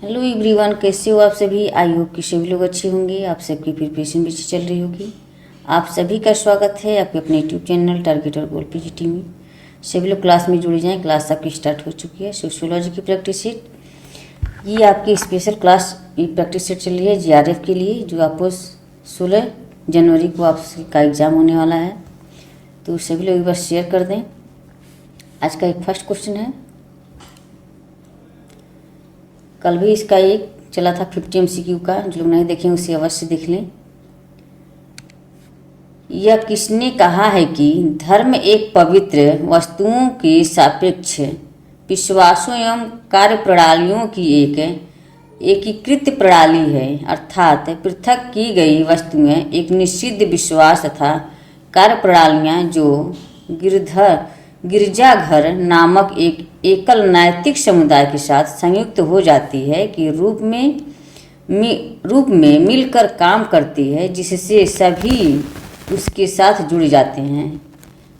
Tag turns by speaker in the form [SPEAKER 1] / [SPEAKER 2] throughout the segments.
[SPEAKER 1] Hello everyone, कैसे हो आप सभी। आई होप कि सभी लोग अच्छे होंगे। आप सबकी प्रिपरेशन भी अच्छी चल रही होगी। आप सभी का स्वागत है आपके अपने यूट्यूब चैनल टारगेट और गोल पीजीटी में। सभी लोग क्लास में जुड़ जाएं। क्लास आपकी स्टार्ट हो चुकी है। सोशियोलॉजी की प्रैक्टिस सेट, ये आपकी स्पेशल क्लास प्रैक्टिस सेट चल रही है जीआरएफ के लिए, जो आपको 16 जनवरी को आपका एग्ज़ाम होने वाला है। तो सभी लोग एक बार शेयर कर दें। आज का एक फर्स्ट क्वेश्चन है। कल भी इसका एक चला था 50 MCQ का, जो लोग नहीं देखें उसे अवश्य देख लें। यह किसने कहा है कि धर्म एक पवित्र वस्तुओं के सापेक्ष विश्वासों एवं कार्य प्रणालियों की एक एकीकृत प्रणाली है, अर्थात पृथक की गई वस्तुएं एक निश्चित विश्वास तथा कार्य प्रणालियाँ जो गिरजाघर नामक एक एकल नैतिक समुदाय के साथ संयुक्त हो जाती है कि रूप में मिलकर काम करती है, जिससे सभी उसके साथ जुड़ जाते हैं।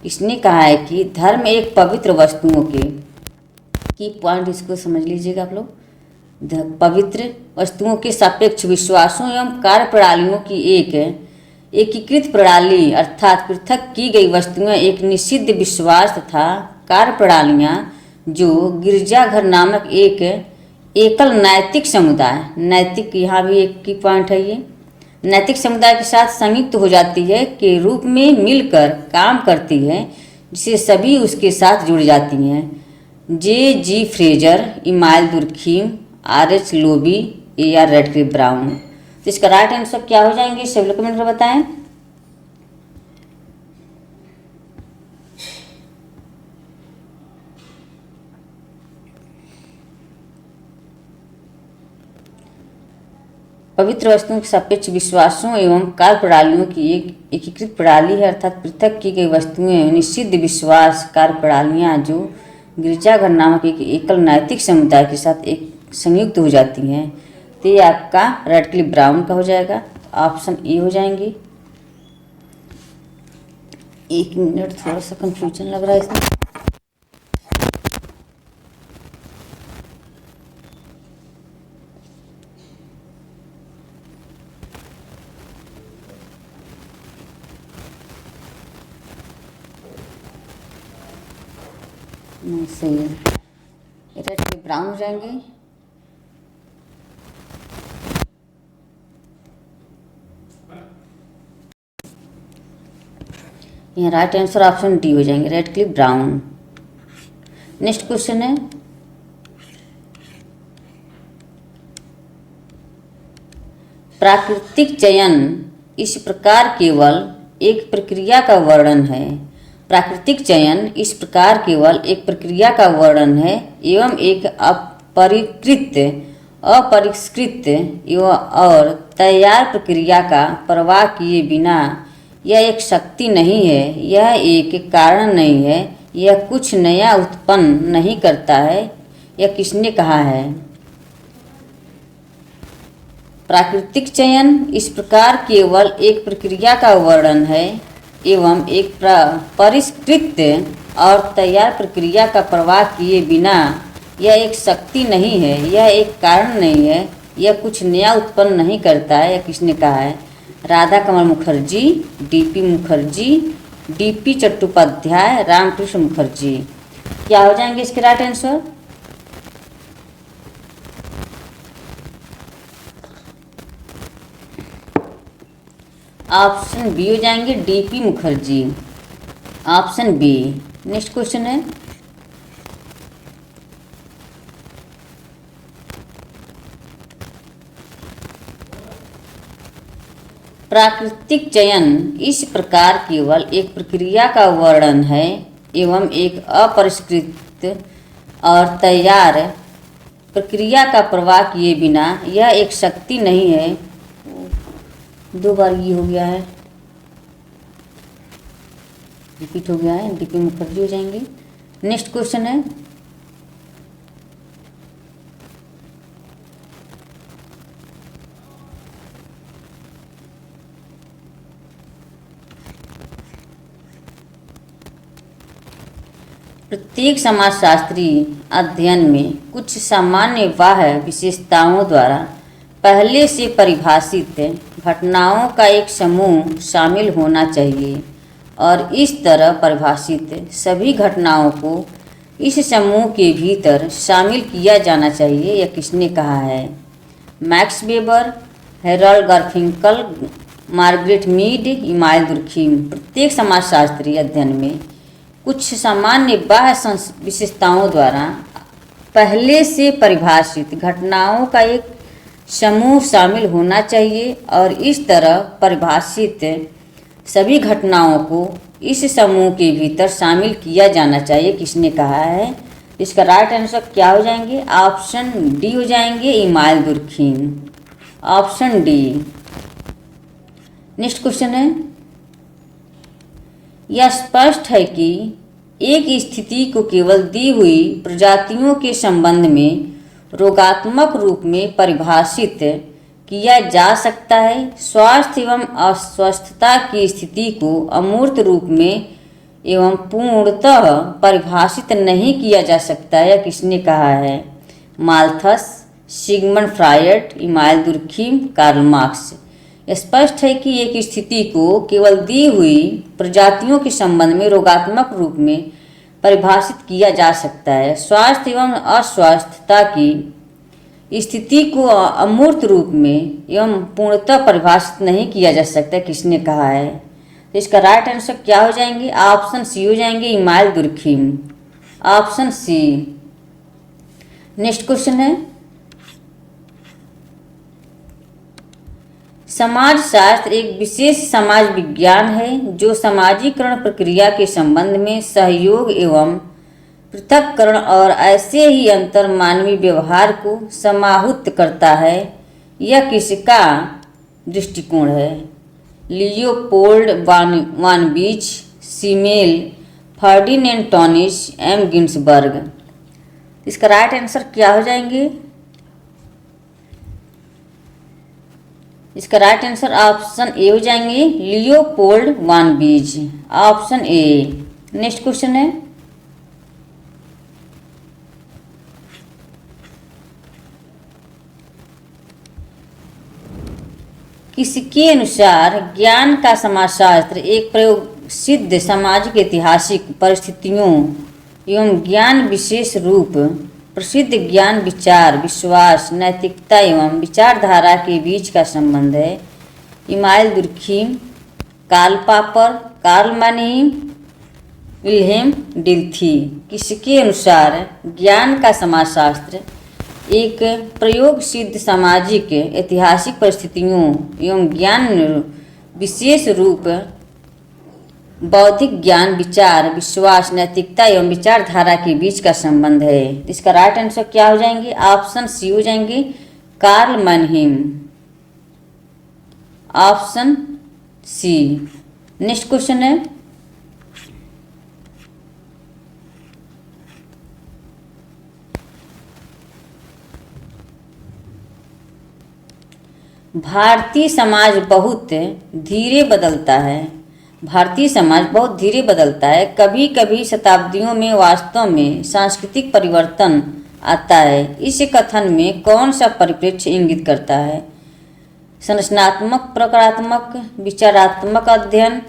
[SPEAKER 1] इसने कहा है कि धर्म एक पवित्र वस्तुओं के की पॉइंट, इसको समझ लीजिएगा आप लोग। पवित्र वस्तुओं के सापेक्ष विश्वासों एवं कार्य प्रणालियों की एक एकीकृत प्रणाली, अर्थात पृथक की गई वस्तुएं एक निश्चित विश्वास तथा कार्य प्रणालियाँ जो गिरजाघर नामक एक एकल नैतिक समुदाय, नैतिक यहाँ भी एक की पॉइंट है, ये नैतिक समुदाय के साथ संयुक्त हो जाती है के रूप में मिलकर काम करती है, जिससे सभी उसके साथ जुड़ जाती हैं। J.G. Fraser, email Durkheim, R.H. Lobby, A.R. Radcliffe brown. तो इसका राइट आंसर क्या हो जाएंगे, सभी लोग कमेंट में बताएं। पवित्र वस्तुओं के सापेक्ष विश्वासों एवं कार्य प्रणालियों की एक एकीकृत प्रणाली है, अर्थात पृथक की गई वस्तुएं निश्चित विश्वास कार्य प्रणालियाँ जो गिरजाघर नामक एक एकल नैतिक समुदाय के साथ एक संयुक्त हो जाती हैं। तो ये आपका रेडक्लिफ ब्राउन का हो जाएगा, ऑप्शन ए हो जाएंगे। एक मिनट, थोड़ा सा कंफ्यूजन लग रहा है इसमें। नहीं, सही है, रेडक्लिफ ब्राउन हो जाएंगे। यहाँ राइट आंसर ऑप्शन डी हो जाएंगे, रेडक्लिफ ब्राउन। नेक्स्ट क्वेश्चन है, प्राकृतिक चयन इस प्रकार केवल एक प्रक्रिया का वर्णन है। प्राकृतिक चयन इस प्रकार केवल एक प्रक्रिया का वर्णन है एवं एक अपरिष्कृत एवं और तैयार प्रक्रिया का परवाह किए बिना। यह एक शक्ति नहीं है, यह एक कारण नहीं है, यह कुछ नया उत्पन्न नहीं करता है। यह किसने कहा है। प्राकृतिक चयन इस प्रकार केवल एक प्रक्रिया का वर्णन है एवं एक परिष्कृत और तैयार प्रक्रिया का परवाह किए बिना। यह एक शक्ति नहीं है, यह एक कारण नहीं है, यह कुछ नया उत्पन्न नहीं करता है। यह किसने कहा है। राधा कमल मुखर्जी, डीपी मुखर्जी, डीपी चट्टोपाध्याय, रामकृष्ण मुखर्जी। क्या हो जाएंगे इसके राइट आंसर। ऑप्शन बी हो जाएंगे, DP Mukherjee, option B. Next question है, प्राकृतिक चयन इस प्रकार केवल एक प्रक्रिया का वर्णन है एवं एक अपरिष्कृत और तैयार प्रक्रिया का परवाह किए बिना। यह एक शक्ति नहीं है। दो बार ये हो गया है, रिपीट हो गया है, डीपी मुखर्जी हो जाएंगे। नेक्स्ट क्वेश्चन है, प्रत्येक समाजशास्त्री अध्ययन में कुछ सामान्य बाह्य विशेषताओं द्वारा पहले से परिभाषित घटनाओं का एक समूह शामिल होना चाहिए और इस तरह परिभाषित सभी घटनाओं को इस समूह के भीतर शामिल किया जाना चाहिए। यह किसने कहा है? Max Weber, Harold Garfinkel, Margaret Mead, Emile Durkheim. प्रत्येक समाजशास्त्री अध्ययन में कुछ सामान्य बाह्य विशेषताओं द्वारा पहले से परिभाषित घटनाओं का एक समूह शामिल होना चाहिए और इस तरह परिभाषित सभी घटनाओं को इस समूह के भीतर शामिल किया जाना चाहिए। किसने कहा है? इसका राइट आंसर क्या हो जाएंगे? ऑप्शन डी हो जाएंगे, Emile Durkheim. Option D. Next question है, यह स्पष्ट है कि एक स्थिति को केवल दी हुई प्रजातियों के संबंध में रोगात्मक रूप में परिभाषित किया जा सकता है। स्वास्थ्य एवं अस्वस्थता की स्थिति को अमूर्त रूप में एवं पूर्णतः परिभाषित नहीं किया जा सकता है। किसने कहा है? Malthus, Sigmund Freud, Emile Durkheim, Karl Marx. स्पष्ट है कि एक स्थिति को केवल दी हुई प्रजातियों के संबंध में रोगात्मक रूप में परिभाषित किया जा सकता है। स्वास्थ्य एवं अस्वस्थता की स्थिति को अमूर्त रूप में एवं पूर्णतः परिभाषित नहीं किया जा सकता। किसने कहा है? तो इसका राइट आंसर क्या हो जाएंगे? ऑप्शन सी हो जाएंगे, Emile Durkheim. Option C. Next question है, समाजशास्त्र एक विशेष समाज विज्ञान है जो सामाजिकरण प्रक्रिया के संबंध में सहयोग एवं पृथक्करण और ऐसे ही अंतर मानवीय व्यवहार को समाहूत करता है। यह किसका दृष्टिकोण है? Leopold von Wiese, Simmel, Ferdinand Tonnies, M Ginsberg. इसका राइट आंसर क्या हो जाएंगे? इसका राइट आंसर ऑप्शन ए हो जाएंगे, Leopold von Wiese. Option A. Next question है, किसके अनुसार ज्ञान का समाजशास्त्र एक प्रयोगसिद्ध सामाजिक ऐतिहासिक परिस्थितियों एवं ज्ञान विशेष रूप प्रसिद्ध ज्ञान विचार, विश्वास, नैतिकता एवं विचारधारा के बीच का संबंध है? Emile Durkheim, Karl Popper, Karl Mannheim, Wilhelm Dilthey. किसके अनुसार ज्ञान का समाजशास्त्र एक प्रयोग सिद्ध सामाजिक ऐतिहासिक परिस्थितियों एवं ज्ञान विशेष रूप बौद्धिक ज्ञान, विचार, विश्वास, नैतिकता एवं विचारधारा के बीच का संबंध है? इसका राइट आंसर क्या हो जाएंगे? ऑप्शन सी हो जाएंगे, Karl Mannheim. Option C. Next question है, भारतीय समाज बहुत धीरे बदलता है। भारतीय समाज बहुत धीरे बदलता है। कभी कभी शताब्दियों में वास्तव में सांस्कृतिक परिवर्तन आता है। इस कथन में कौन सा परिप्रेक्ष्य इंगित करता है? संरचनात्मक, प्रकारात्मक, विचारात्मक अध्ययन,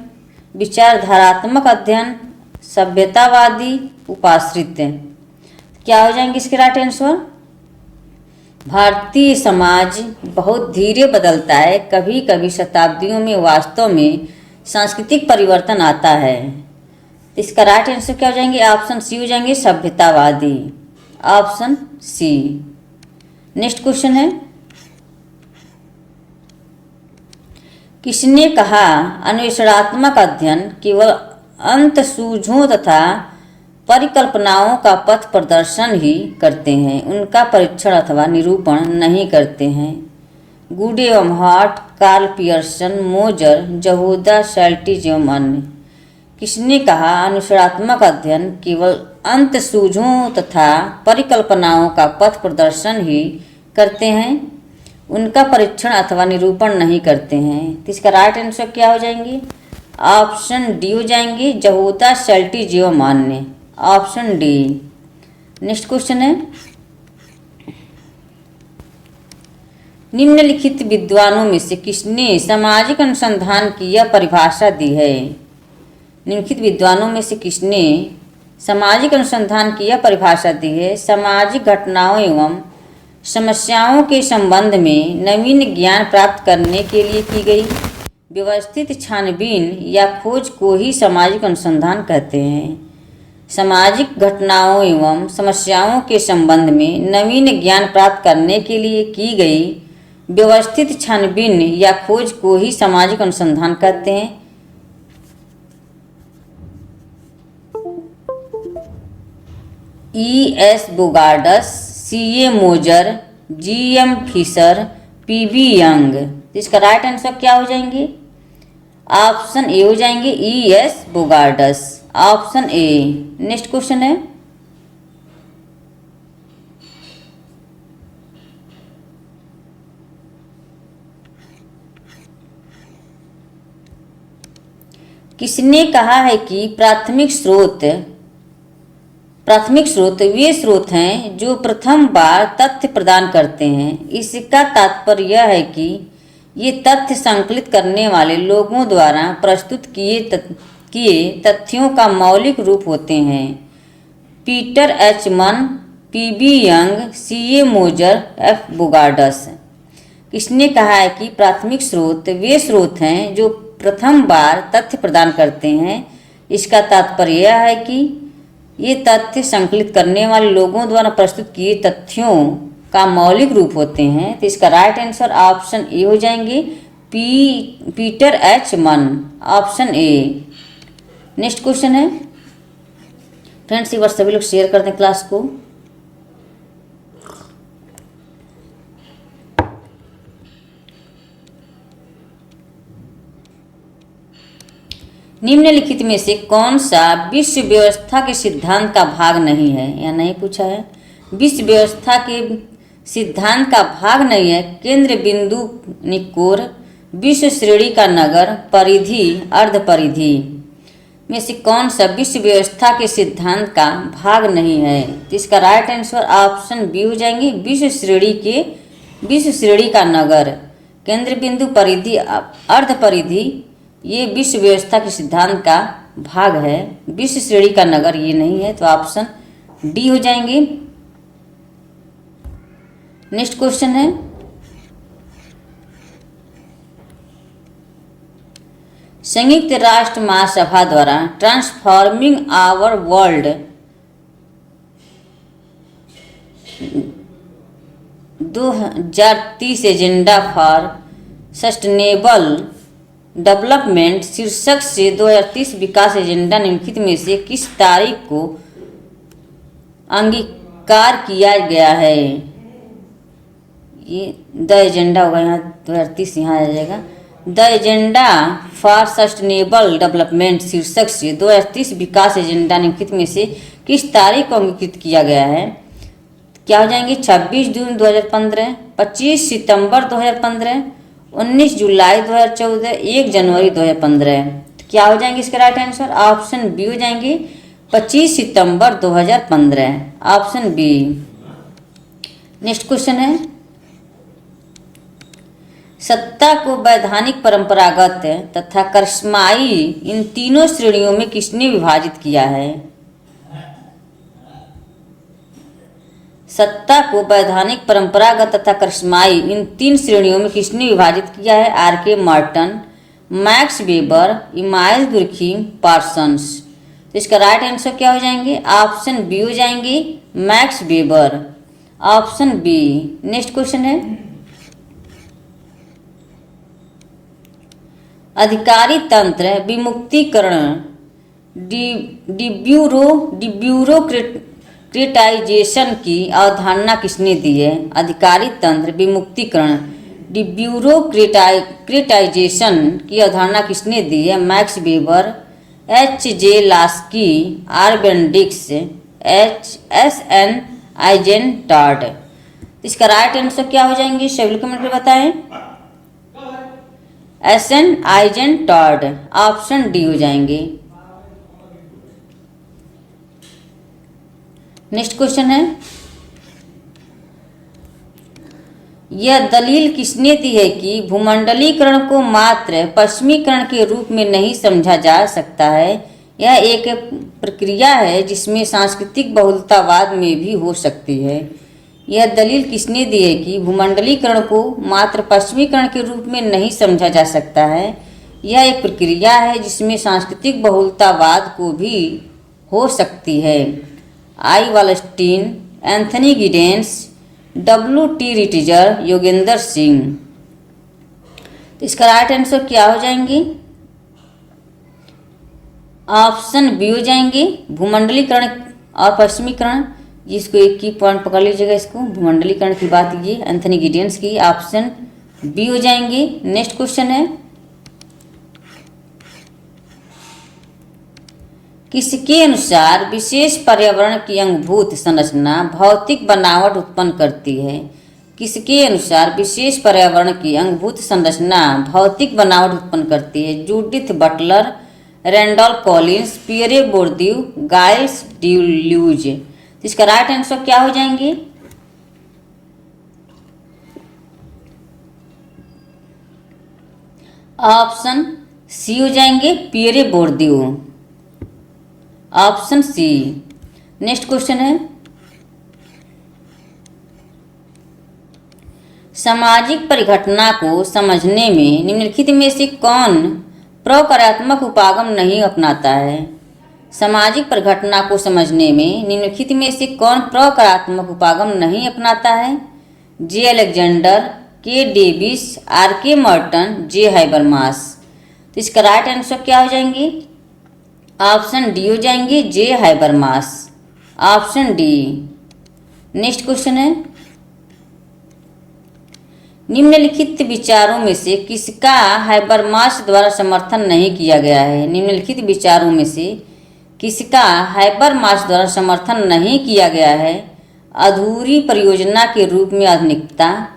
[SPEAKER 1] विचारधारात्मक अध्ययन, सभ्यतावादी, उपाश्रित। क्या हो जाएंगे इसके राइट आंसर? भारतीय समाज बहुत धीरे बदलता है। कभी कभी शताब्दियों में वास्तव में सांस्कृतिक परिवर्तन आता है। इसका राइट आंसर क्या हो जाएंगे? ऑप्शन सी हो जाएंगे, सभ्यतावादी। Option C. नेक्स्ट क्वेश्चन है, किसने कहा अन्वेषणात्मक अध्ययन केवल अंतःसूझों तथा परिकल्पनाओं का पथ प्रदर्शन ही करते हैं, उनका परीक्षण अथवा निरूपण नहीं करते हैं? गुड एवं हार्ट, कार्ल पियर्सन, मोजर, यहूदा सैल्टिज एवं अन्य। किसने कहा अनुसरात्मक अध्ययन केवल अंतःसूझों तथा परिकल्पनाओं का पथ प्रदर्शन ही करते हैं, उनका परीक्षण अथवा निरूपण नहीं करते हैं? तो इसका राइट आंसर क्या हो जाएंगे? ऑप्शन डी हो जाएंगे, यहूदा सैल्टिज एवं अन्य। Option D. नेक्स्ट क्वेश्चन है, निम्नलिखित विद्वानों में से किसने सामाजिक अनुसंधान की यह परिभाषा दी है? निम्नलिखित विद्वानों में से किसने सामाजिक अनुसंधान की यह परिभाषा दी है? सामाजिक घटनाओं एवं समस्याओं के संबंध में नवीन ज्ञान प्राप्त करने के लिए की गई व्यवस्थित छानबीन या खोज को ही सामाजिक अनुसंधान कहते हैं। सामाजिक घटनाओं एवं समस्याओं के संबंध में नवीन ज्ञान प्राप्त करने के लिए की गई व्यवस्थित छानबीन या खोज को ही सामाजिक अनुसंधान कहते हैं। E.S. Bogardus, C.A. Moser, G.M. Fisher, P.B. Young. इसका राइट आंसर क्या हो जाएंगे? ऑप्शन ए हो जाएंगे E.S. Bogardus, option A. Next question है, किसने कहा है कि प्राथमिक स्रोत वे स्रोत हैं जो प्रथम बार तथ्य प्रदान करते हैं। इसका तात्पर्य यह है कि ये तथ्य संकलित करने वाले लोगों द्वारा प्रस्तुत किए तथ्यों का मौलिक रूप होते हैं। पीटर एच मन, P.B. Young, C.A. मोजर, F. बोगार्डस। किसने कहा है कि प्राथमिक स्रोत वे स्रोत हैं जो प्रथम बार तथ्य प्रदान करते हैं? इसका तात्पर्य यह है कि ये तथ्य संकलित करने वाले लोगों द्वारा प्रस्तुत किए तथ्यों का मौलिक रूप होते हैं। तो इसका राइट आंसर ऑप्शन ए हो जाएंगे पीटर एच मन, ऑप्शन ए। नेक्स्ट क्वेश्चन है, फ्रेंड्स एक बार सभी लोग शेयर कर दें क्लास को। निम्नलिखित में से कौन सा विश्व व्यवस्था के सिद्धांत का भाग नहीं है? या नहीं पूछा है। विश्व व्यवस्था के सिद्धांत का भाग नहीं है। केंद्र बिंदु निकोर, विश्व श्रेणी का नगर, परिधि, अर्ध परिधि में से कौन सा विश्व व्यवस्था के सिद्धांत का भाग नहीं है? तो इसका राइट आंसर ऑप्शन बी हो जाएंगे विश्व श्रेणी का नगर, केंद्र बिंदु, परिधि, अर्ध परिधि ये विश्व व्यवस्था के सिद्धांत का भाग है। विश्व श्रेणी का नगर ये नहीं है, तो ऑप्शन डी हो जाएंगे। नेक्स्ट क्वेश्चन है, संयुक्त राष्ट्र महासभा द्वारा transforming our world 2030 agenda for sustainable development शीर्षक से 2030 विकास एजेंडा निम्नलिखित में से किस तारीख को अंगीकार किया गया है? ये द एजेंडा होगा, यहाँ 2030 यहाँ आ जाएगा। The agenda for sustainable development शीर्षक से 2030 विकास एजेंडा निम्नलिखित में से किस तारीख को अंगीकृत किया गया है? क्या हो जाएंगे? 26 जून 2015, 25 सितंबर 2015, 19 जुलाई 2014, 1 जनवरी 2015। क्या हो जाएंगे इसके राइट आंसर? ऑप्शन बी हो जाएंगे 25 सितंबर 2015, ऑप्शन बी। नेक्स्ट क्वेश्चन है, सत्ता को वैधानिक, परंपरागत तथा करिश्माई इन तीनों श्रेणियों में किसने विभाजित किया है? सत्ता को वैधानिक, परंपरागत तथा करिश्माई इन तीन श्रेणियों में किसने विभाजित किया है? R.K. Marton, max weber, email Durkheim, Parsons. तो इसका राइट आंसर क्या हो जाएंगे? ऑप्शन बी हो जाएंगे Max Weber, option B. Next question है, अधिकारी तंत्र विमुक्तिकरण डिब्यूरोक्रेटाइजेशन की अवधारणा किसने दी है? अधिकारी तंत्र विमुक्तिकरण डिब्यूरोक्रेटाइजेशन की अवधारणा किसने दी है? Max weber, H.J. Laski, R. Benedict, S.N. आइजेनटार्ड। इसका राइट आंसर क्या हो जाएंगे? सभी कमेंट में बताएं। S.N. आइजेनटार्ड, ऑप्शन डी हो जाएंगे। नेक्स्ट क्वेश्चन है, यह दलील किसने दी है कि भूमंडलीकरण को मात्र पश्चिमीकरण के रूप में नहीं समझा जा सकता है? यह एक प्रक्रिया है जिसमें सांस्कृतिक बहुलतावाद में भी हो सकती है। यह दलील किसने दी है कि भूमंडलीकरण को मात्र पश्चिमीकरण के रूप में नहीं समझा जा सकता है? यह एक प्रक्रिया है जिसमें सांस्कृतिक बहुलतावाद को भी हो सकती है। I Wallerstein, Anthony Giddens, W.T. Ritzer, Yogendra Singh. तो इसका राइट आंसर क्या हो जाएंगे? ऑप्शन बी हो जाएंगे, भूमंडलीकरण और पश्चिमीकरण। जिसको एक की पॉइंट पकड़ लीजिएगा, इसको भूमंडलीकरण की बात ये एंथनी गिडेंस की, ऑप्शन बी हो जाएंगे। नेक्स्ट क्वेश्चन है, किसके अनुसार विशेष पर्यावरण की अंगभूत संरचना भौतिक बनावट उत्पन्न करती है? किसके अनुसार विशेष पर्यावरण की अंगभूत संरचना भौतिक बनावट उत्पन्न करती है? Judith Butler, Randall Collins, Pierre Bourdieu, गाइस ड्यूल्यूज। इसका राइट आंसर क्या हो जाएंगे? ऑप्शन सी हो जाएंगे, Pierre Bourdieu, option C. Next question है, सामाजिक परिघटना को समझने में निम्नलिखित में से कौन प्रकार्यात्मक उपागम नहीं अपनाता है? सामाजिक परिघटना को समझने में निम्नलिखित में से कौन प्रकारात्मक उपागम नहीं अपनाता है? जे अलेक्जेंडर, के डेविस, आर के मर्टन, जे हाइबरमास। तो इसका राइट आंसर क्या हो जाएंगे? ऑप्शन डी हो जाएंगे, J Habermas, option D. Next question है, निम्नलिखित विचारों में से किसका हाइबरमास द्वारा समर्थन नहीं किया गया है? निम्नलिखित विचारों में से किसका हाइबरमास द्वारा समर्थन नहीं किया गया है? अधूरी परियोजना के रूप में आधुनिकता,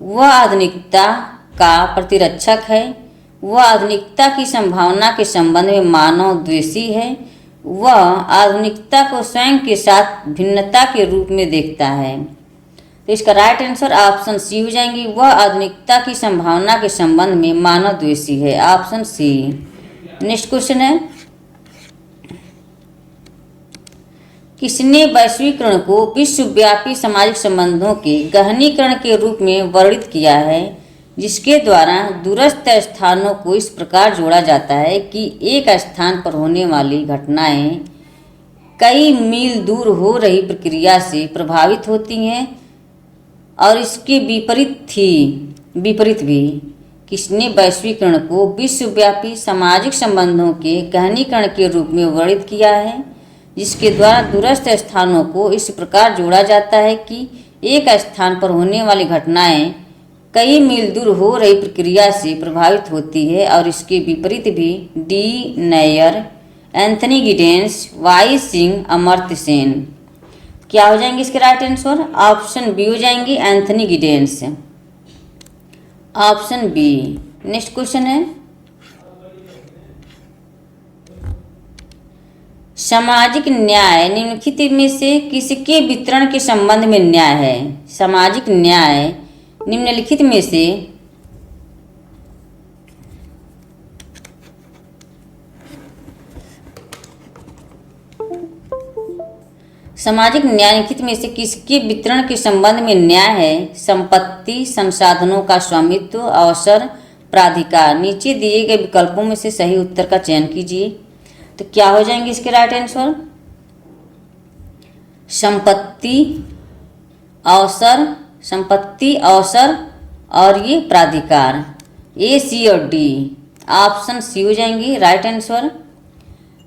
[SPEAKER 1] वह आधुनिकता का प्रतिरक्षक है, वह आधुनिकता की संभावना के संबंध में मानव द्वेषी है, वह आधुनिकता को स्वयं के साथ भिन्नता के रूप में देखता है। तो इसका राइट आंसर ऑप्शन सी हो जाएंगी, वह आधुनिकता की संभावना के संबंध में मानव द्वेषी है, ऑप्शन सी। नेक्स्ट क्वेश्चन है, किसने वैश्वीकरण को विश्वव्यापी सामाजिक संबंधों के गहनीकरण के रूप में वर्णित किया है, जिसके द्वारा दूरस्थ स्थानों को इस प्रकार जोड़ा जाता है कि एक स्थान पर होने वाली घटनाएं कई मील दूर हो रही प्रक्रिया से प्रभावित होती हैं और इसके विपरीत भी? किसने वैश्वीकरण को विश्वव्यापी सामाजिक संबंधों के गहनीकरण के रूप में वर्णित किया है, जिसके द्वारा दूरस्थ स्थानों को इस प्रकार जोड़ा जाता है कि एक स्थान पर होने वाली घटनाएं कई मील दूर हो रही प्रक्रिया से प्रभावित होती है और इसके विपरीत भी? D Nayar, Anthony Giddens, Y Singh, Amartya Sen. क्या हो जाएंगे इसके राइट आंसर? ऑप्शन बी हो जाएंगे, Anthony Giddens, option B. Next question है, सामाजिक न्याय निम्नलिखित में से किसके वितरण के संबंध में न्याय है? सामाजिक न्याय निम्नलिखित में से सामाजिक न्याय निम्नलिखित में से किसके वितरण के संबंध में न्याय है? संपत्ति, संसाधनों का स्वामित्व, अवसर, प्राधिकार। नीचे दिए गए विकल्पों में से सही उत्तर का चयन कीजिए। तो क्या हो जाएंगे इसके राइट आंसर? संपत्ति, अवसर और ये प्राधिकार, ए, सी और डी, ऑप्शन सी हो जाएंगे राइट आंसर।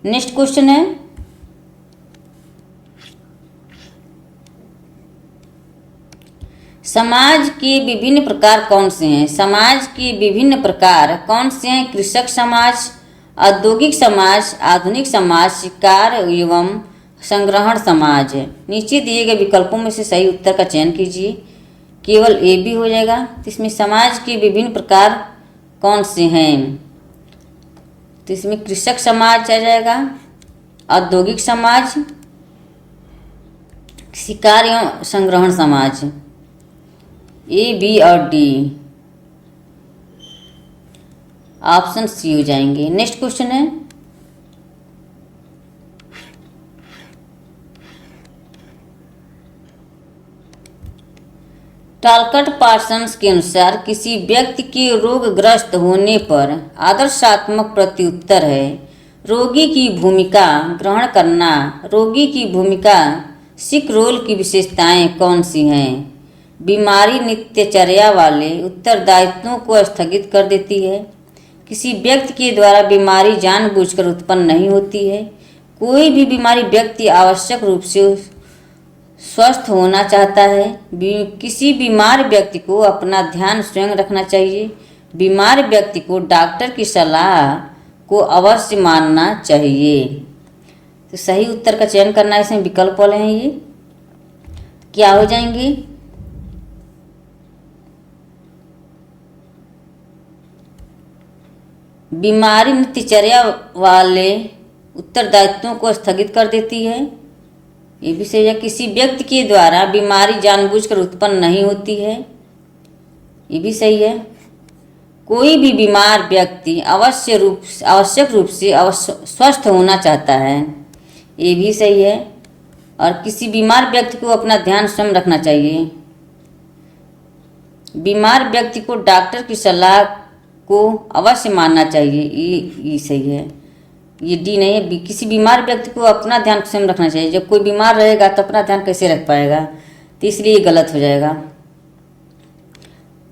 [SPEAKER 1] नेक्स्ट क्वेश्चन है, समाज के विभिन्न प्रकार कौन से हैं? समाज के विभिन्न प्रकार कौन से हैं? कृषक समाज, औद्योगिक समाज, आधुनिक समाज, शिकार एवं संग्रहण समाज। नीचे दिए गए विकल्पों में से सही उत्तर का चयन कीजिए। केवल ए बी हो जाएगा। तो इसमें समाज के विभिन्न प्रकार कौन से हैं? तो इसमें कृषक समाज आ जाएगा, औद्योगिक समाज, शिकार एवं संग्रहण समाज, ए, बी और डी। ऑप्शन सी हो जाएंगे। नेक्स्ट क्वेश्चन है, टालकट पार्सन्स के अनुसार किसी व्यक्ति के रोगग्रस्त होने पर आदर्शात्मक प्रत्युत्तर है रोगी की भूमिका ग्रहण करना। रोगी की भूमिका सिक रोल की विशेषताएं कौन सी हैं? बीमारी नित्यचर्या वाले उत्तरदायित्वों को स्थगित कर देती है। किसी व्यक्ति के द्वारा बीमारी जानबूझकर उत्पन्न नहीं होती है। कोई भी बीमारी व्यक्ति आवश्यक रूप से स्वस्थ होना चाहता है। किसी बीमार व्यक्ति को अपना ध्यान स्वयं रखना चाहिए। बीमार व्यक्ति को डॉक्टर की सलाह को अवश्य मानना चाहिए। तो सही उत्तर का चयन करना है। इसमें विकल्प वाले हैं, ये क्या हो जाएंगे? बीमारी नित्यचर्या वाले उत्तरदायित्वों को स्थगित कर देती है, ये भी सही है। किसी व्यक्ति के द्वारा बीमारी जानबूझकर उत्पन्न नहीं होती है, ये भी सही है। कोई भी बीमार व्यक्ति आवश्यक रूप से स्वस्थ होना चाहता है, ये भी सही है। और किसी बीमार व्यक्ति को अपना ध्यान स्वयं रखना चाहिए। बीमार व्यक्ति को डॉक्टर की सलाह को अवश्य मानना चाहिए, ये सही है। ये डी नहीं है। किसी बीमार व्यक्ति को अपना ध्यान स्वयं रखना चाहिए। जब कोई बीमार रहेगा तो अपना ध्यान कैसे रख पाएगा? तो इसलिए ये गलत हो जाएगा।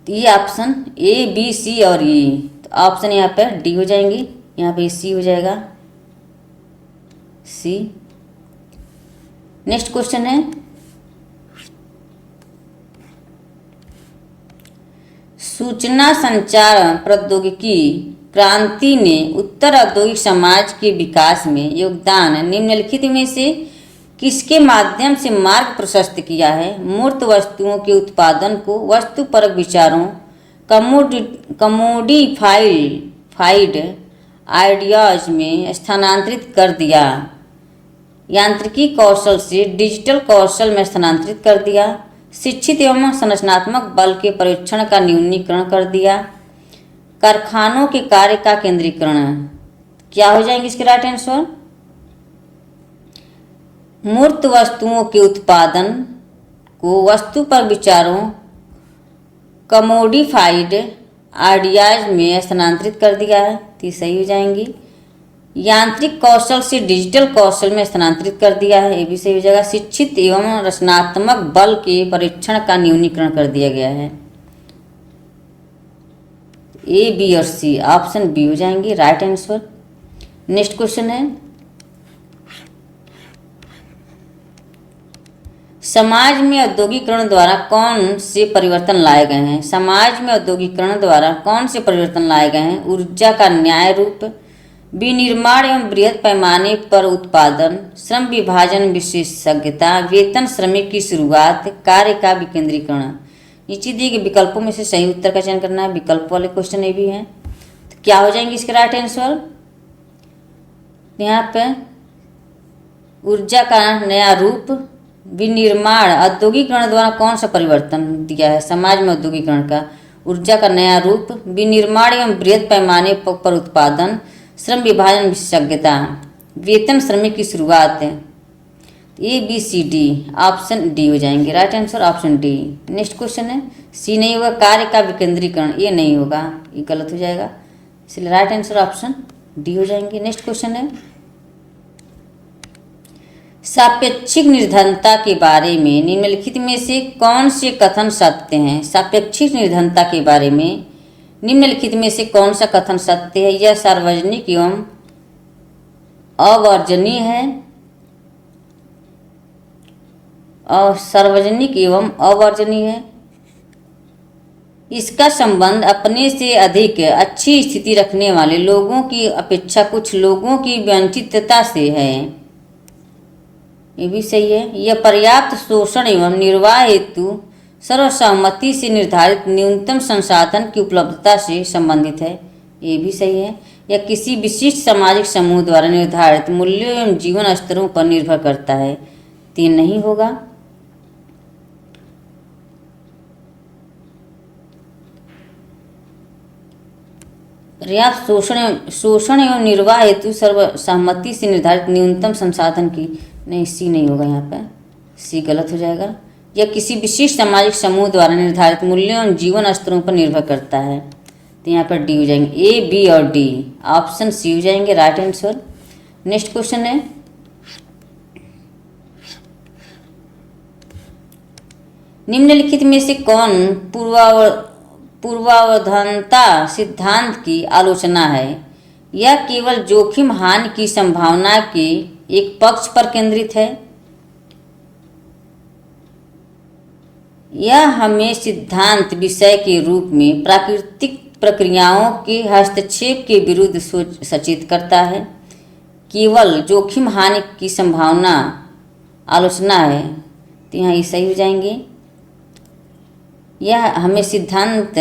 [SPEAKER 1] तो ये ऑप्शन ए, बी, सी और ई, तो ऑप्शन यहाँ पर डी हो जाएंगी। यहाँ पे सी हो जाएगा, सी। नेक्स्ट क्वेश्चन है, सूचना संचार प्रौद्योगिकी क्रांति ने उत्तर औद्योगिक समाज के विकास में योगदान निम्नलिखित में से किसके माध्यम से मार्ग प्रशस्त किया है? मूर्त वस्तुओं के उत्पादन को वस्तुपरक विचारों, कमोडिफाइड आइडियाज में स्थानांतरित कर दिया, यांत्रिकी कौशल से डिजिटल कौशल में स्थानांतरित कर दिया, शिक्षित एवं संरचनात्मक बल के परीक्षण का न्यूनीकरण कर दिया, कारखानों के कार्य का केंद्रीकरण। क्या हो जाएंगे इसके राइट आंसर? मूर्त वस्तुओं के उत्पादन को वस्तु पर विचारों, कमोडिफाइड आइडियाज में स्थानांतरित कर दिया है, तो सही हो जाएंगी। यांत्रिक कौशल से डिजिटल कौशल में स्थानांतरित कर दिया है, ये भी सही हो जाएगा। शिक्षित एवं रचनात्मक बल के परीक्षण का न्यूनीकरण कर दिया गया है। ए, बी और सी, ऑप्शन बी हो जाएंगे राइट आंसर। नेक्स्ट क्वेश्चन है, समाज में औद्योगिकरण द्वारा कौन से परिवर्तन लाए गए हैं? समाज में औद्योगिकरण द्वारा कौन से परिवर्तन लाए गए हैं? ऊर्जा का न्याय रूप, विनिर्माण एवं बृहद पैमाने पर उत्पादन, श्रम विभाजन विशेषज्ञता, वेतन श्रमिक की शुरुआत, कार्य का विकेंद्रीकरण। नीचे दिए गए विकल्पों में से सही उत्तर का चयन करना है। विकल्प वाले क्वेश्चन ये भी हैं, तो क्या हो जाएंगे इसके राइट आंसर? यहाँ पे ऊर्जा का नया रूप, विनिर्माण, औद्योगिकरण द्वारा कौन सा परिवर्तन दिया है समाज में औद्योगिकरण का? ऊर्जा का नया रूप, विनिर्माण एवं बृहद पैमाने पर उत्पादन, श्रम विभाजन विशेषज्ञता, वेतन श्रमिक की शुरुआत है। ए, B, C, D, option D हो जाएंगे right answer, option D. Next question है, सी नहीं होगा, कार्य का विकेंद्रीकरण, ये नहीं होगा, ये गलत हो जाएगा, इसलिए राइट आंसर ऑप्शन डी हो जाएंगे। नेक्स्ट क्वेश्चन है, सापेक्षिक निर्धनता के बारे में निम्नलिखित में से कौन से कथन सत्य हैं? सापेक्षिक निर्धनता के बारे में निम्नलिखित में से कौन सा कथन सत्य है? यह सार्वजनिक एवं अवर्जनीय है, और सार्वजनिक एवं अवर्जनीय है। इसका संबंध अपने से अधिक अच्छी स्थिति रखने वाले लोगों की अपेक्षा कुछ लोगों की वंचितता से है, ये भी सही है। यह पर्याप्त शोषण एवं निर्वाह हेतु सर्वसहमति से निर्धारित न्यूनतम संसाधन की उपलब्धता से संबंधित है, ये भी सही है। यह किसी विशिष्ट सामाजिक समूह द्वारा निर्धारित मूल्यों एवं जीवन स्तरों पर निर्भर करता है, तो ये नहीं होगा। पर्याप्त शोषण एवं निर्वाह हेतु सर्वसम्मति से निर्धारित न्यूनतम संसाधन की, नहीं सी नहीं होगा यहाँ पे, सी गलत हो जाएगा। यह किसी विशिष्ट सामाजिक समूह द्वारा निर्धारित मूल्यों और जीवन स्तरों पर निर्भर करता है, तो यहाँ पर डी हो जाएंगे, ए बी और डी, ऑप्शन सी हो जाएंगे राइट आंसर। नेक्स्ट क्वेश्चन है, निम्नलिखित में से कौन पूर्वावधानता सिद्धांत की आलोचना है? यह केवल जोखिम हानि की संभावना के एक पक्ष पर केंद्रित है। यह हमें सिद्धांत विषय के रूप में प्राकृतिक प्रक्रियाओं के हस्तक्षेप के विरुद्ध सचेत करता है। केवल जोखिम हानि की संभावना आलोचना है, तो यहाँ ये सही हो जाएंगे। यह हमें सिद्धांत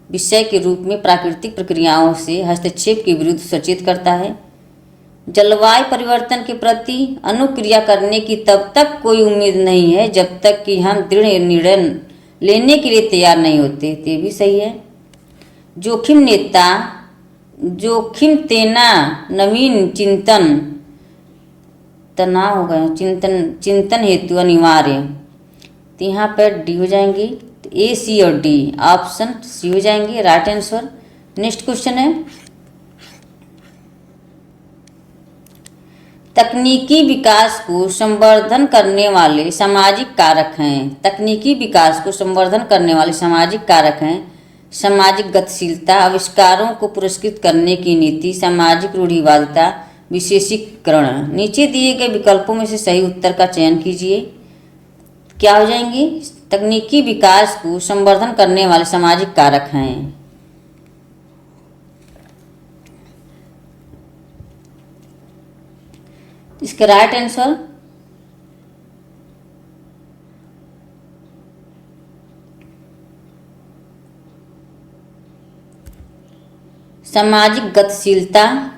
[SPEAKER 1] विषय के रूप में प्राकृतिक प्रक्रियाओं से हस्तक्षेप के विरुद्ध सचेत करता है। जलवायु परिवर्तन के प्रति अनुक्रिया करने की तब तक कोई उम्मीद नहीं है जब तक कि हम दृढ़ निर्णय लेने के लिए तैयार नहीं होते, ये भी सही है। जोखिम तेना नवीन चिंतन तनाव हो गया, चिंतन हेतु अनिवार्य, तो यहाँ पर डी हो जाएंगी, तो ए सी और डी, ऑप्शन सी हो जाएंगे राइट आंसर। नेक्स्ट क्वेश्चन है, तकनीकी विकास को संवर्धन करने वाले सामाजिक कारक हैं। तकनीकी विकास को संवर्धन करने वाले सामाजिक कारक हैं सामाजिक गतिशीलता, आविष्कारों को पुरस्कृत करने की नीति, सामाजिक रूढ़िवादिता, विशेषीकरण। नीचे दिए गए विकल्पों में से सही उत्तर का चयन कीजिए। क्या हो जाएंगे? तकनीकी विकास को संवर्धन करने वाले सामाजिक कारक हैं। इसका राइट आंसर सामाजिक गतिशीलता,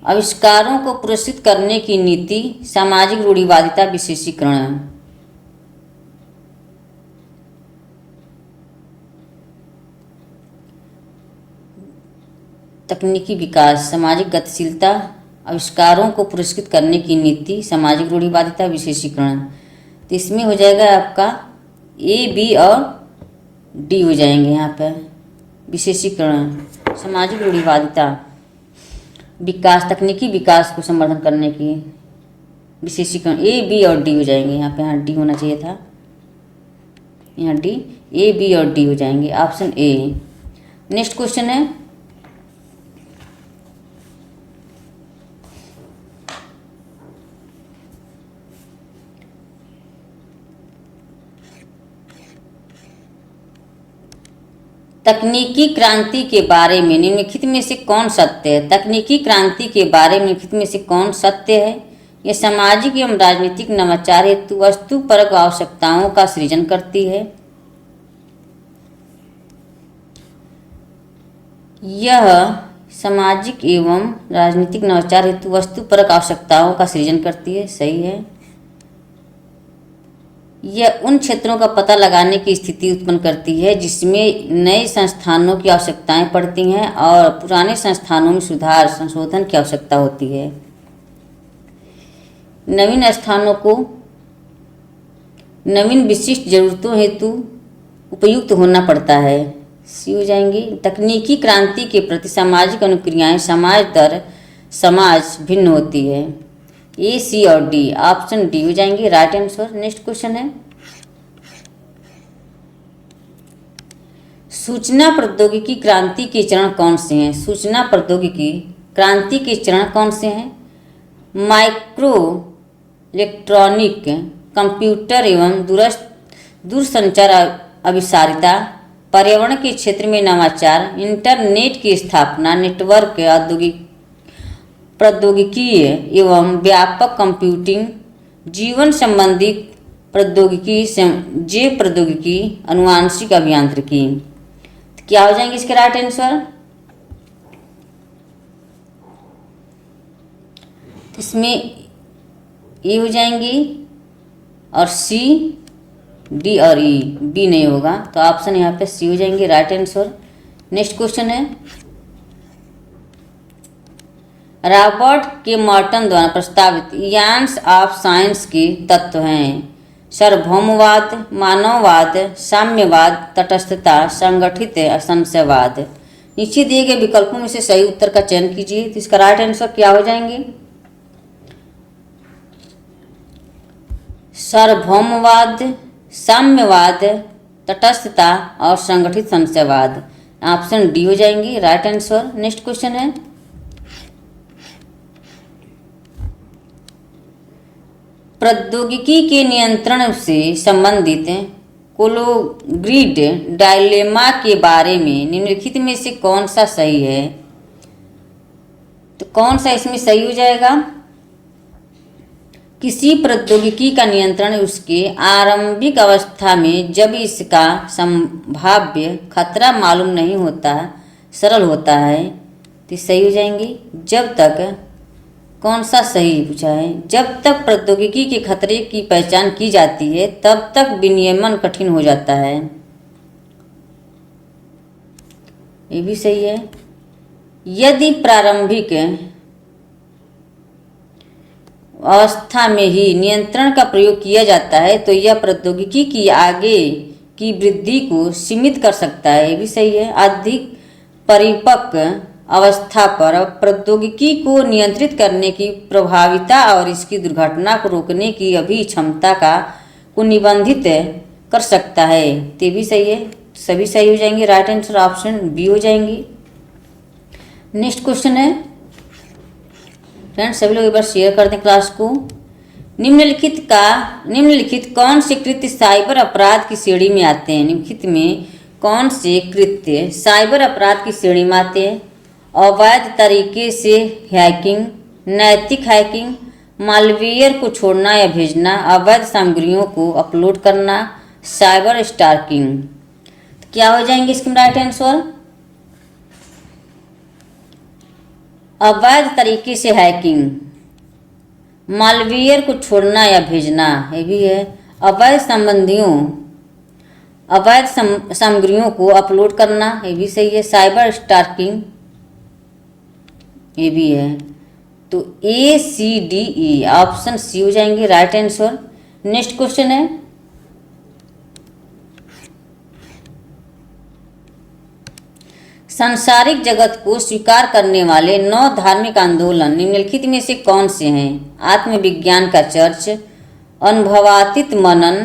[SPEAKER 1] आविष्कारों को पुरस्कृत करने की नीति, सामाजिक रूढ़िवादिता, विशेषीकरण। तकनीकी विकास, सामाजिक गतिशीलता, आविष्कारों को पुरस्कृत करने की नीति, सामाजिक रूढ़िवादिता, विशेषीकरण। तो इसमें हो जाएगा आपका ए बी और डी हो जाएंगे यहाँ पे। विशेषीकरण, सामाजिक रूढ़िवादिता, विकास, तकनीकी विकास को संवर्धन करने की, विशेषीकरण, ए बी और डी हो जाएंगे यहाँ पे। यहाँ डी होना चाहिए था, यहाँ डी, ए बी और डी हो जाएंगे, ऑप्शन ए। नेक्स्ट क्वेश्चन है, तकनीकी क्रांति के बारे में निम्नलिखित में से कौन सत्य है? तकनीकी क्रांति के बारे में निम्नलिखित में से कौन सत्य है? यह सामाजिक एवं राजनीतिक नवाचार हेतु वस्तुपरक आवश्यकताओं का सृजन करती है। यह सामाजिक एवं राजनीतिक नवाचार हेतु वस्तुपरक आवश्यकताओं का सृजन करती है, सही है। यह उन क्षेत्रों का पता लगाने की स्थिति उत्पन्न करती है जिसमें नए संस्थानों की आवश्यकताएं पड़ती हैं और पुराने संस्थानों में सुधार संशोधन की आवश्यकता होती है। नवीन स्थानों को नवीन विशिष्ट जरूरतों हेतु उपयुक्त होना पड़ता है, सी हो जाएंगी। तकनीकी क्रांति के प्रति सामाजिक अनुक्रियाएं समाज दर समाज भिन्न होती है, ए सी और डी, ऑप्शन डी हो जाएंगे राइट आंसर। नेक्स्ट क्वेश्चन है, सूचना प्रौद्योगिकी क्रांति के चरण कौन से हैं? सूचना प्रौद्योगिकी क्रांति के चरण कौन से हैं? माइक्रो इलेक्ट्रॉनिक, कंप्यूटर एवं दूरसंचार आविष्कारिता, पर्यावरण के क्षेत्र में नवाचार, इंटरनेट की स्थापना, नेटवर्क औद्योगिक प्रौद्योगिकी एवं व्यापक कंप्यूटिंग, जीवन संबंधी प्रौद्योगिकी, जैव प्रौद्योगिकी, अनुवांशिक अभियांत्रिकी। क्या हो जाएंगे इसके राइट आंसर? इसमें ए हो जाएंगी और सी, डी और ई, बी नहीं होगा, तो ऑप्शन यहाँ पे सी हो जाएंगे राइट आंसर। नेक्स्ट क्वेश्चन है, रॉबर्ट के मॉर्टन द्वारा प्रस्तावित इयान्स ऑफ साइंस के तत्व हैं सार्वभौमवाद, मानववाद, साम्यवाद, तटस्थता, संगठित असंशयवाद। नीचे दिए गए विकल्पों में से सही उत्तर का चयन कीजिए। तो इसका राइट आंसर क्या हो जाएंगे? सार्वभौमवाद, साम्यवाद, तटस्थता और संगठित संशयवाद। ऑप्शन डी हो जाएंगे राइट आंसर। नेक्स्ट क्वेश्चन है, प्रौद्योगिकी के नियंत्रण से संबंधित कोलोग्रिड डायलेमा के बारे में निम्नलिखित में से कौन सा सही है? तो कौन सा इसमें सही हो जाएगा? किसी प्रौद्योगिकी का नियंत्रण उसके आरंभिक अवस्था में जब इसका संभाव्य खतरा मालूम नहीं होता सरल होता है, तो सही हो जाएंगी। जब तक, कौन सा सही पूछा है? जब तक प्रौद्योगिकी के खतरे की पहचान की जाती है तब तक विनियमन कठिन हो जाता है, ये भी सही है। यदि प्रारंभिक अवस्था में ही नियंत्रण का प्रयोग किया जाता है तो यह प्रौद्योगिकी की आगे की वृद्धि को सीमित कर सकता है, ये भी सही है। अधिक परिपक्व अवस्था पर प्रौद्योगिकी को नियंत्रित करने की प्रभाविता और इसकी दुर्घटना को रोकने की अभी क्षमता को निबंधित कर सकता है, ये भी सही है। सभी सही हो जाएंगे। राइट आंसर ऑप्शन बी हो जाएंगी। नेक्स्ट क्वेश्चन है फ्रेंड्स, सभी लोग एक बार शेयर कर दें क्लास को। निम्नलिखित कौन से कृत्य साइबर अपराध की श्रेणी में आते हैं? निम्नलिखित में कौन से कृत्य साइबर अपराध की श्रेणी में आते हैं? अवैध तरीके से हैकिंग, नैतिक हैकिंग, मालवेयर को छोड़ना या भेजना, अवैध सामग्रियों को अपलोड करना, साइबर स्टॉकिंग। तो क्या हो जाएंगे इसके राइट आंसर? अवैध तरीके से हैकिंग, मालवेयर को छोड़ना या भेजना, ये भी है। अवैध सामग्रियों को अपलोड करना, ये भी सही है। साइबर स्टॉकिंग, ये भी है। तो ACDE ऑप्शन सी हो जाएंगे राइट आंसर। नेक्स्ट क्वेश्चन है, सांसारिक जगत को स्वीकार करने वाले 9 धार्मिक आंदोलन निम्नलिखित में से कौन से हैं? आत्मविज्ञान का चर्च, अनुभवातीत मनन,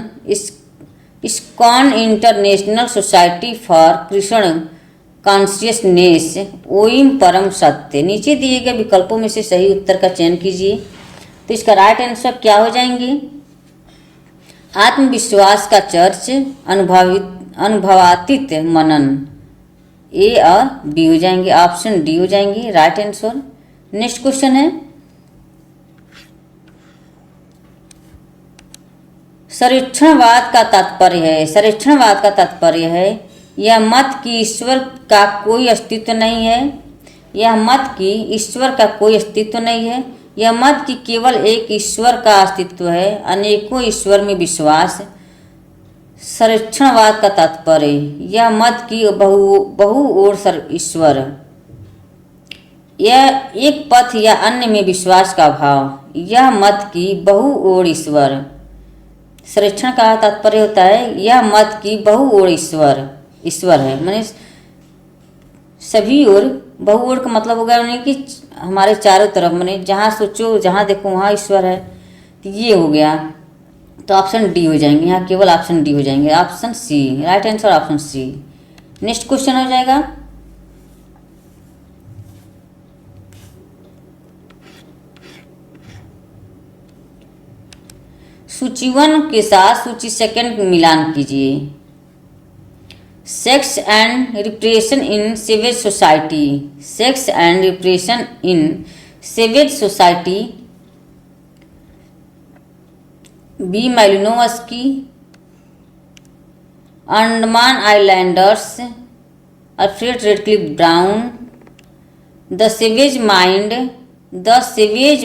[SPEAKER 1] ISKCON international society for Krishna consciousness, ओइम परम सत्य। नीचे दिए गए विकल्पों में से सही उत्तर का चयन कीजिए। तो इसका राइट आंसर क्या हो जाएंगे? आत्मविश्वास का चर्च, अनुभवातीत मनन, ए और बी हो जाएंगे। ऑप्शन डी हो जाएंगे राइट आंसर। नेक्स्ट क्वेश्चन है, संरक्षणवाद का तात्पर्य है यह मत कि ईश्वर का कोई अस्तित्व नहीं है। यह मत कि ईश्वर का कोई अस्तित्व नहीं है। यह मत कि केवल एक ईश्वर का अस्तित्व है, अनेकों ईश्वर में विश्वास। संरक्षणवाद का तात्पर्य यह मत कि बहु ओर ईश्वर, यह एक पथ या अन्य में विश्वास का भाव। यह मत कि बहु ओर ईश्वर। संरक्षण का तात्पर्य होता है यह मत कि बहु ओर ईश्वर है, माने सभी ओर। बहु ओर का मतलब होगा उन्हें कि हमारे चारों तरफ, माने जहाँ सोचो जहाँ देखो वहाँ ईश्वर है। तो ये हो गया, तो ऑप्शन डी हो जाएंगे। यहाँ केवल ऑप्शन डी हो जाएंगे। Option C right answer, option C. Next question हो जाएगा, सूची 1 के साथ सूची 2 मिलान कीजिए। Sex and repression in savage society, sex and repression in savage society, B Malinowski, Andaman islanders, Alfred Radcliffe Brown, the savage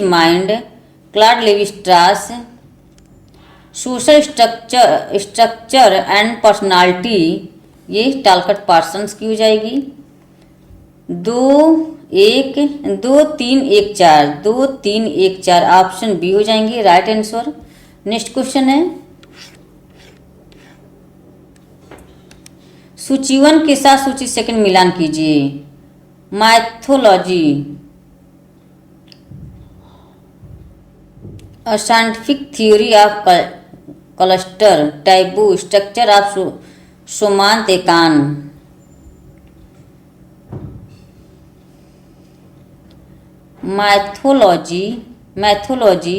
[SPEAKER 1] mind, Claude Levi-Strauss, social structure and personality, ये Talcott Parsons की हो जाएगी। दो एक 2 3 1 4 2 3 1 4 ऑप्शन बी हो जाएंगे right answer. Next question है, सूची 1 के साथ सूची सेकंड मिलान कीजिए। Mythology, a scientific theory of cluster, taboo, structure of सोमांत एकान। मैथोलॉजी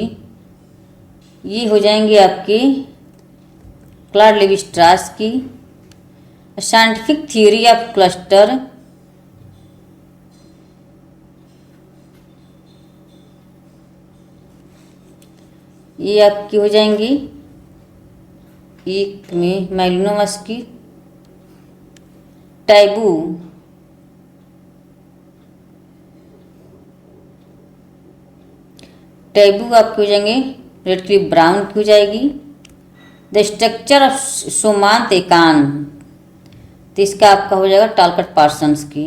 [SPEAKER 1] ये हो जाएंगे आपके क्लॉड लेवी-स्ट्रॉस की। साइंटिफिक थ्योरी ऑफ क्लस्टर, ये आपकी हो जाएंगी एक में मैलिनोमस की। टैबू, आपके हो जाएंगे रेड क्लिफ ब्राउन की हो जाएगी। द स्ट्रक्चर ऑफ सोमांत एकान, तो इसका आपका हो जाएगा टॉलकट पार्सन्स की।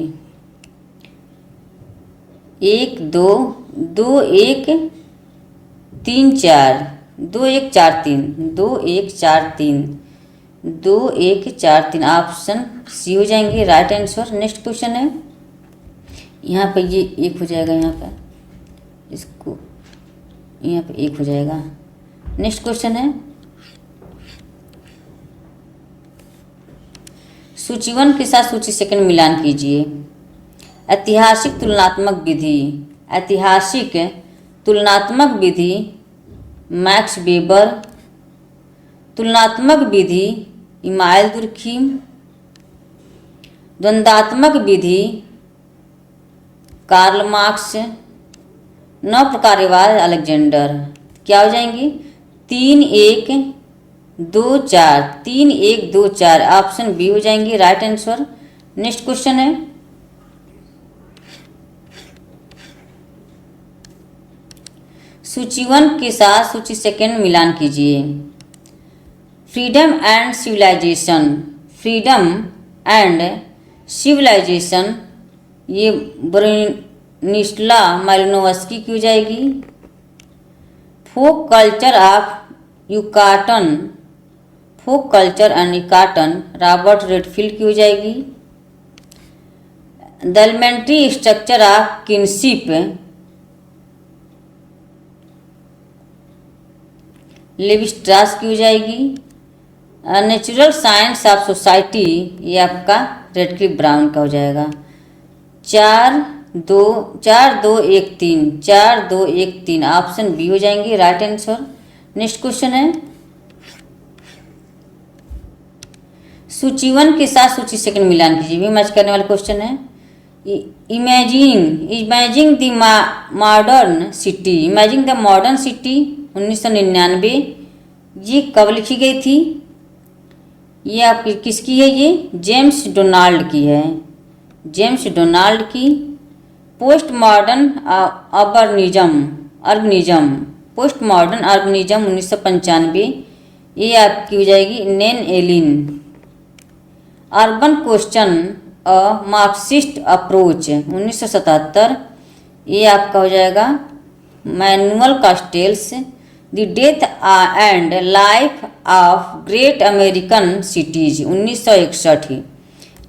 [SPEAKER 1] 1 2 2 1 3 4 2 1 4 3 2 1 4 3 2 1 4 3 ऑप्शन सी हो जाएंगे राइट आंसर। नेक्स्ट क्वेश्चन है, यहाँ पे ये एक हो जाएगा, यहाँ पे इसको यहाँ पे एक हो जाएगा। नेक्स्ट क्वेश्चन है, सूची 1 के साथ सूची सेकंड मिलान कीजिए। ऐतिहासिक तुलनात्मक विधि, ऐतिहासिक तुलनात्मक विधि मैक्स वेबर, तुलनात्मक विधि इमाइल दुर्खीम, द्वंद्वात्मक विधि कार्ल मार्क्स, नौ प्रकारवाद अलेक्जेंडर। क्या हो जाएंगी 3 1 2 4 3 1 2 4 ऑप्शन बी हो जाएंगी राइट आंसर। नेक्स्ट क्वेश्चन है, सूची 1 के साथ सूची सेकंड मिलान कीजिए। Freedom and civilization, freedom and civilization ये ब्रोनिस्ला मालिनोवस्की की हो जाएगी। Folk culture of Yucatan, folk culture and Yucatan Robert Redfield की हो जाएगी। The elementary structure of kinship Levi-Strauss की हो जाएगी। नेचुरल साइंस ऑफ सोसाइटी ये आपका रेड क्लिफ ब्राउन का हो जाएगा। 4 2 1 3 4 2 1 3 ऑप्शन बी हो जाएंगे राइट आंसर। नेक्स्ट क्वेश्चन है, सूची 1 के साथ सूची सेकंड मिलान कीजिए। भी मैच करने वाला क्वेश्चन है। Imaging the modern city, imaging the modern city 1999 ये कब लिखी गई थी? ये आपकी किसकी है? ये जेम्स डोनाल्ड की है, जेम्स डोनाल्ड की। Post modern urbanism, post modern urbanism 1995 ये आपकी हो जाएगी Nan Ellin. Urban question a Marxist approach 1977 ये आपका हो जाएगा Manuel Castells. The death and life of great American cities 1961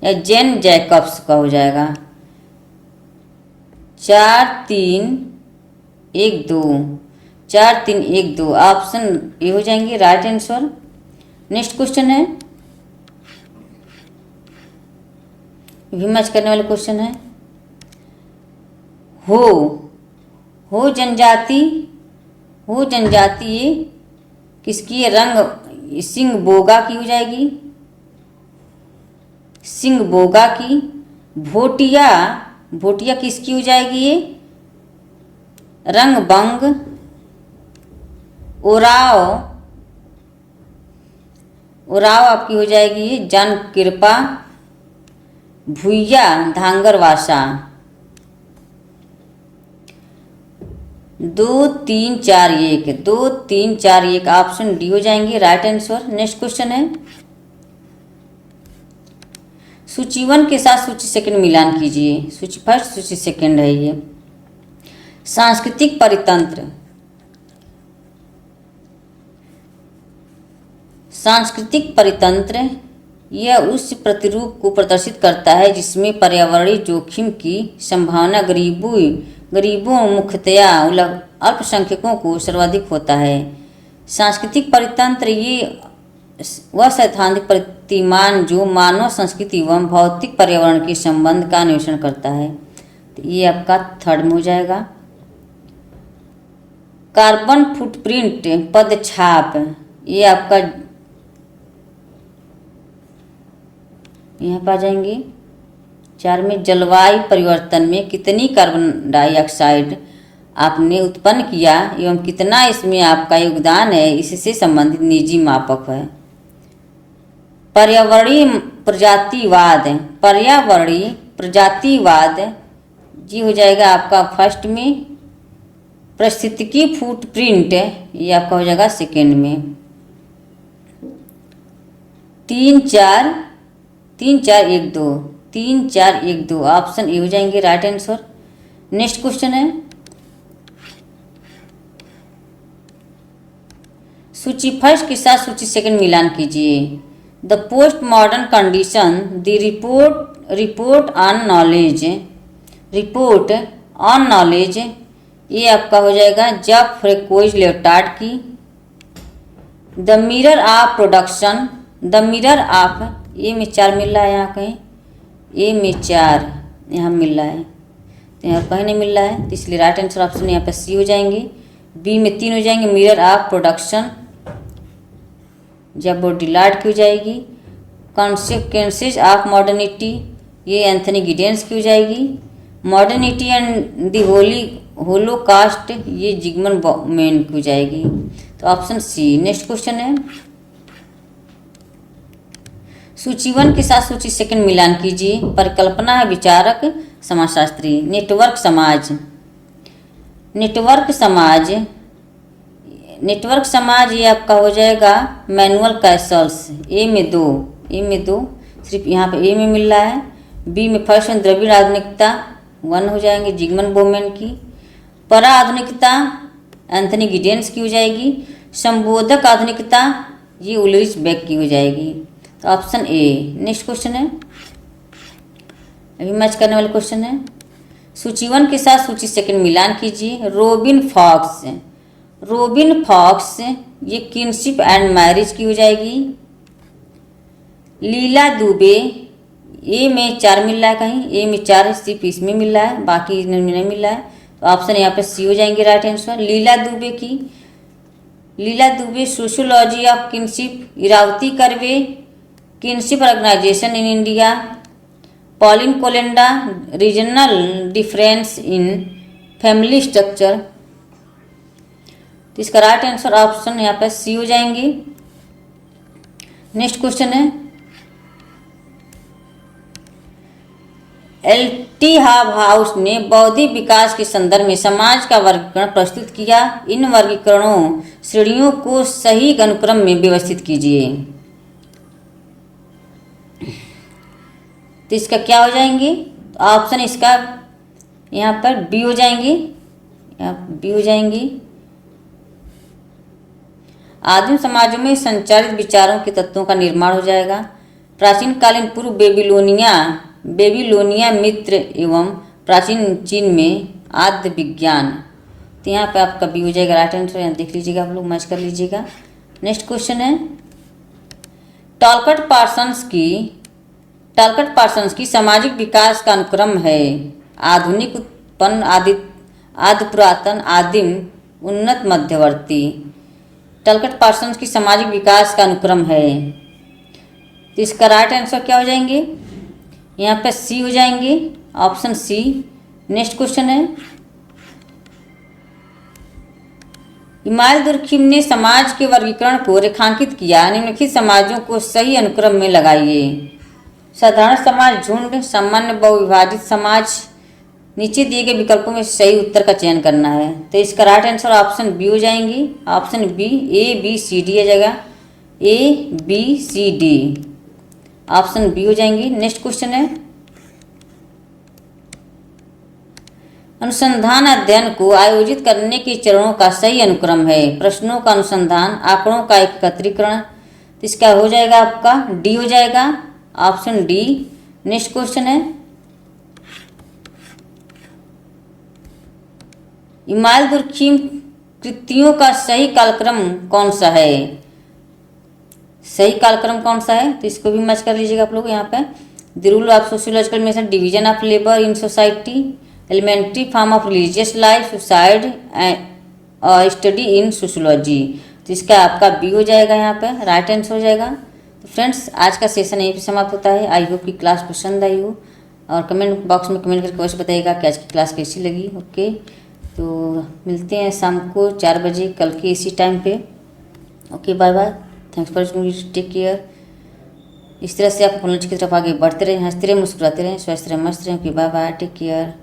[SPEAKER 1] या जेन जैकब्स का हो जाएगा। 4 3 1 2 4 3 1 2 ऑप्शन ये हो जाएंगे राइट आंसर। नेक्स्ट क्वेश्चन है, भी मैच करने वाले क्वेश्चन है। हो जनजाति ये किसकी है? रंग सिंह बोगा की हो जाएगी, सिंह बोगा की। भोटिया किसकी हो जाएगी? ये रंगबंग। ओराव आपकी हो जाएगी ये जन कृपा। भुइया धांगरवासा। 2 3 4 1 2 3 4 1 ऑप्शन डी हो जाएंगे राइट आंसर। नेक्स्ट क्वेश्चन है, सूची 1 के साथ सूची सेकंड मिलान कीजिए। सूची फर्स्ट, सूची सेकंड है ये। सांस्कृतिक परितंत्र। सांस्कृतिक परितंत्र यह उस प्रतिरूप को प्रदर्शित करता है जिसमें पर्यावरणीय जोखिम की संभावना गरीबों मुख्यतया अल्पसंख्यकों को सर्वाधिक होता है। सांस्कृतिक परितंत्र ये वह सैद्धांतिक प्रतिमान जो मानव संस्कृति एवं भौतिक पर्यावरण के संबंध का अन्वेषण करता है। तो ये आपका थर्ड में हो जाएगा। कार्बन फुटप्रिंट पदछाप, ये आपका यहाँ पर आ जाएंगे। 4 में जलवायु परिवर्तन में कितनी कार्बन डाइऑक्साइड आपने उत्पन्न किया एवं कितना इसमें आपका योगदान है, इससे संबंधित निजी मापक है। पर्यावरणीय प्रजातिवाद जी हो जाएगा आपका फर्स्ट में। पारिस्थितिकी फुटप्रिंट ये आपका हो जाएगा सेकेंड में। 3 4 1 2 3 4 1 2 ऑप्शन ए हो जाएंगे राइट आंसर। नेक्स्ट क्वेश्चन है सूची फर्स्ट के साथ सूची सेकंड मिलान कीजिए। The post modern condition, the report on knowledge ये आपका हो जाएगा जब फ्रेकोइज लेवटार्ड की। The mirror of production, the mirror of ए में 4 मिल रहा है, यहाँ कहीं ए में 4 यहाँ मिल रहा है, तो यहाँ कहीं नहीं मिल रहा है, तो इसलिए राइट आंसर ऑप्शन यहाँ पे सी हो जाएंगे। बी में 3 हो जाएंगे मिरर ऑफ प्रोडक्शन, जब बॉडीलार्ड की हो जाएगी। कॉन्सिक्वेंसेज ऑफ मॉडर्निटी ये एंथनी गिडेंस की हो जाएगी। मॉडर्निटी एंड द होलोकास्ट ये जिगमंड बौमेन की हो जाएगी, तो ऑप्शन सी। नेक्स्ट क्वेश्चन है सूची 1 के साथ सूची सेकंड मिलान कीजिए। परिकल्पना है विचारक समाजशास्त्री। नेटवर्क समाज ये आपका हो जाएगा मैनुअल कैसल्स। ए में 2 सिर्फ यहाँ पे ए में मिल रहा है। बी में फर्स्ट में द्रविड़ आधुनिकता 1 हो जाएंगे जिगमंड बौमेन की। परा आधुनिकता एंथनी गिडेंस की हो जाएगी। संबोधक आधुनिकता ये उलरिच बेक की हो जाएगी, तो ऑप्शन ए। नेक्स्ट क्वेश्चन है अभी मैच करने वाला क्वेश्चन है सूची 1 के साथ सूची सेकंड मिलान कीजिए। रोबिन फॉक्स ये किनशिप एंड मैरिज की हो जाएगी। लीला दुबे ए में 4 मिल रहा है, कहीं ए में 4 सिर्फ इसमें मिल रहा है, बाकी नहीं मिल रहा है, तो ऑप्शन यहाँ पे सी हो जाएंगे right answer. Leela Dube sociology of kinship. Irawati Karve kinship organisation in India. Pauline Kolenda regional difference in family structure, तो इसका राइट आंसर ऑप्शन यहाँ पर सी हो जाएंगे। नेक्स्ट क्वेश्चन है एल.टी. हाउस ने बौद्धिक विकास के संदर्भ में समाज का वर्गीकरण प्रस्तुत किया। इन वर्गीकरणों श्रेणियों को सही अनुक्रम में व्यवस्थित कीजिए, तो इसका क्या हो जाएंगे, तो ऑप्शन इसका यहाँ पर बी हो जाएंगी। आदिम समाजों में संचारित विचारों के तत्वों का निर्माण हो जाएगा। प्राचीन कालीन पूर्व बेबीलोनिया मित्र एवं प्राचीन चीन में आद्य विज्ञान, तो यहाँ पे आपका बी हो जाएगा राइट आंसर। यहाँ देख लीजिएगा, आप लोग मैच कर लीजिएगा। नेक्स्ट क्वेश्चन है टॉलकट पार्सन्स की सामाजिक विकास का अनुक्रम है। आधुनिक, उत्पन्न, आदि पुरातन, आदिम, उन्नत, मध्यवर्ती। टॉलकट पार्सन्स की सामाजिक विकास का अनुक्रम है, तो इसका राइट आंसर क्या हो जाएंगे, यहाँ पे सी हो जाएंगे, ऑप्शन सी। नेक्स्ट क्वेश्चन है इमाइल दुर्खिम ने समाज के वर्गीकरण को रेखांकित किया। निम्नलिखित समाजों को सही अनुक्रम में लगाइए। साधारण समाज, झुंड, सामान्य, बहुविभाजित समाज। नीचे दिए गए विकल्पों में सही उत्तर का चयन करना है, तो इसका राइट आंसर ऑप्शन बी हो जाएंगी। Option B, A B C D आ जाएगा, A B C D। Option B हो जाएंगी। नेक्स्ट क्वेश्चन है, अनुसंधान अध्ययन को आयोजित करने के चरणों का सही अनुक्रम है। प्रश्नों का अनुसंधान, आंकड़ों का एकत्रीकरण। तो इसका हो जाएगा आपका डी हो जाएगा, ऑप्शन डी। नेक्स्ट क्वेश्चन है, इमाइल दुर्खिम कृतियों का सही कालक्रम कौन सा है? सही कालक्रम कौन सा है? तो इसको भी मैच कर लीजिएगा आप लोग यहाँ पे। The rule of sociological method, division of labour in society, elementary form of religious life, suicide and study in sociology. तो इसका आपका बी हो जाएगा यहाँ पे, राइट आंसर हो जाएगा। तो फ्रेंड्स, आज का सेशन यहीं पे समाप्त होता है। आई होप कि क्लास पसंद आई हो, और कमेंट बॉक्स में कमेंट करके अवश्य बताइएगा कि आज की क्लास कैसी लगी। ओके, तो मिलते हैं शाम को 4 बजे कल के इसी टाइम पे। Okay, bye bye, thanks for take care. इस तरह से आप अपने लक्ष्य की तरफ आगे बढ़ते रहें, हंसते रहें, मुस्कुराते रहें, स्वस्थ रहें, मस्त रहें। Okay, bye bye, take care.